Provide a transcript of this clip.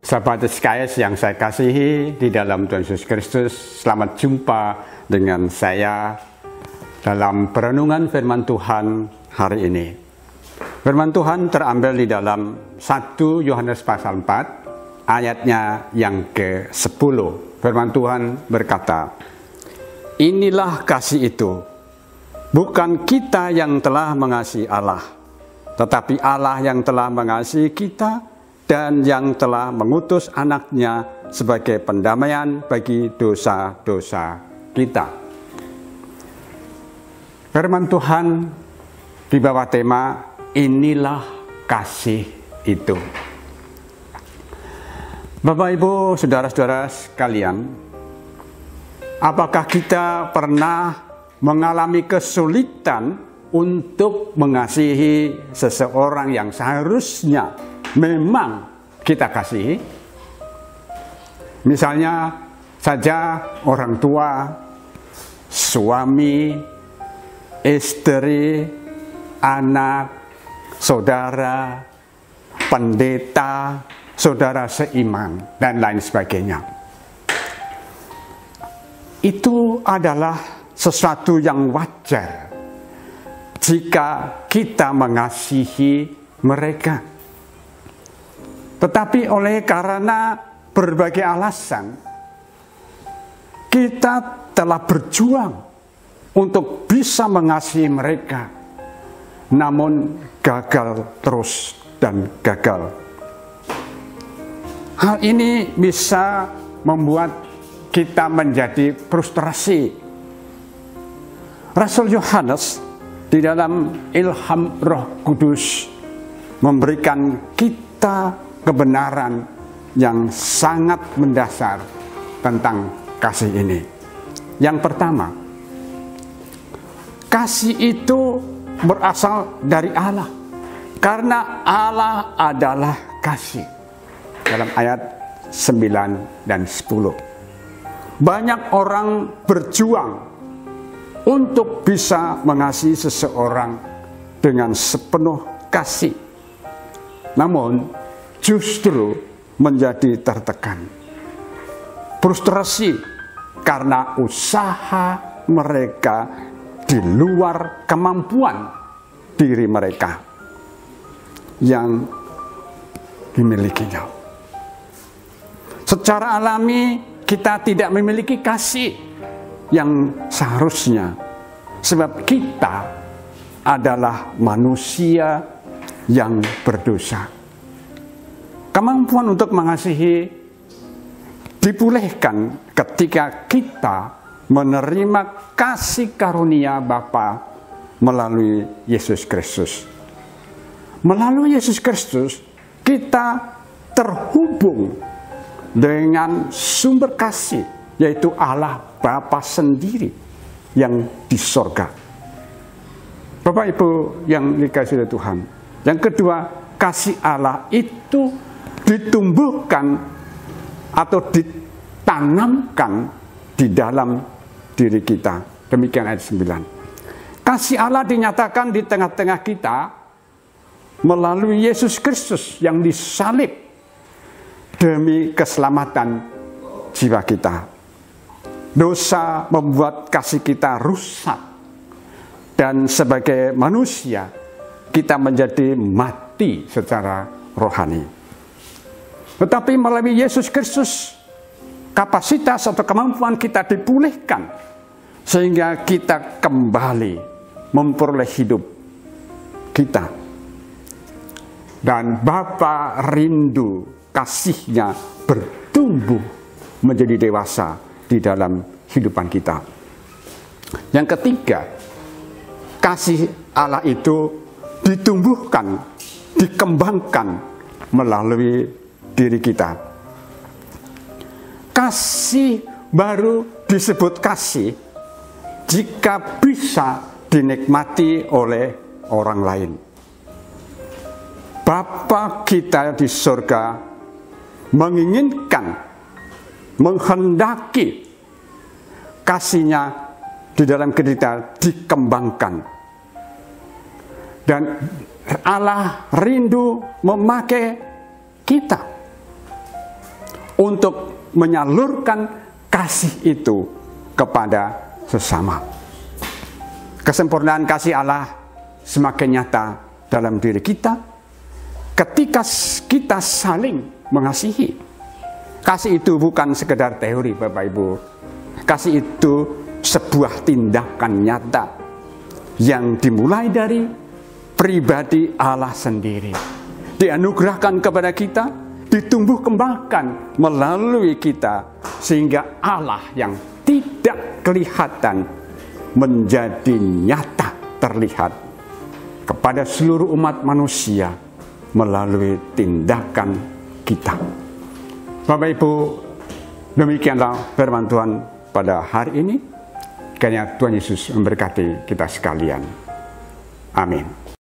Sahabat SKS yang saya kasihi di dalam Tuhan Yesus Kristus, selamat jumpa dengan saya dalam perenungan firman Tuhan hari ini. Firman Tuhan terambil di dalam 1 Yohanes pasal 4 ayatnya yang ke-10. Firman Tuhan berkata, "Inilah kasih itu, bukan kita yang telah mengasihi Allah, tetapi Allah yang telah mengasihi kita dan yang telah mengutus anaknya sebagai pendamaian bagi dosa-dosa kita." Firman Tuhan di bawah tema, inilah kasih itu. Bapak, Ibu, saudara-saudara sekalian, apakah kita pernah mengalami kesulitan untuk mengasihi seseorang yang seharusnya memang kita kasihi? Misalnya saja orang tua, suami, istri, anak, saudara, pendeta, saudara seiman, dan lain sebagainya. Itu adalah sesuatu yang wajar jika kita mengasihi mereka. Tetapi oleh karena berbagai alasan, kita telah berjuang untuk bisa mengasihi mereka, namun gagal terus dan gagal. Hal ini bisa membuat kita menjadi frustrasi. Rasul Yohanes di dalam ilham Roh Kudus memberikan kita kebenaran yang sangat mendasar tentang kasih ini. Yang pertama, kasih itu berasal dari Allah, karena Allah adalah kasih. Dalam ayat 9 dan 10. Banyak orang berjuang untuk bisa mengasihi seseorang dengan sepenuh kasih, namun justru menjadi tertekan, frustrasi karena usaha mereka di luar kemampuan diri mereka yang dimilikinya. Secara alami kita tidak memiliki kasih yang seharusnya, sebab kita adalah manusia yang berdosa. Kemampuan untuk mengasihi dipulihkan ketika kita menerima kasih karunia Bapa melalui Yesus Kristus. Melalui Yesus Kristus kita terhubung dengan sumber kasih, yaitu Allah Bapa sendiri yang di sorga. Bapak Ibu yang dikasihi oleh Tuhan, yang kedua, kasih Allah itu ditumbuhkan atau ditanamkan di dalam diri kita. Demikian ayat 9. Kasih Allah dinyatakan di tengah-tengah kita melalui Yesus Kristus yang disalib demi keselamatan jiwa kita. Dosa membuat kasih kita rusak, dan sebagai manusia kita menjadi mati secara rohani. Tetapi melalui Yesus Kristus, kapasitas atau kemampuan kita dipulihkan, sehingga kita kembali memperoleh hidup kita. Dan Bapa rindu kasih-Nya bertumbuh menjadi dewasa di dalam kehidupan kita. Yang ketiga, kasih Allah itu ditumbuhkan, dikembangkan melalui diri kita. Kasih baru disebut kasih jika bisa dinikmati oleh orang lain. Bapa kita di surga menginginkan, menghendaki kasih-Nya di dalam kita dikembangkan. Dan Allah rindu memakai kita untuk menyalurkan kasih itu kepada sesama. Kesempurnaan kasih Allah semakin nyata dalam diri kita ketika kita saling mengasihi. Kasih itu bukan sekedar teori, Bapak Ibu. Kasih itu sebuah tindakan nyata yang dimulai dari pribadi Allah sendiri. Dianugerahkan kepada kita, ditumbuh kembangkan melalui kita, sehingga Allah yang tidak kelihatan menjadi nyata terlihat kepada seluruh umat manusia melalui tindakan kita. Bapak Ibu, demikianlah firman Tuhan pada hari ini. Kiranya Tuhan Yesus memberkati kita sekalian. Amin.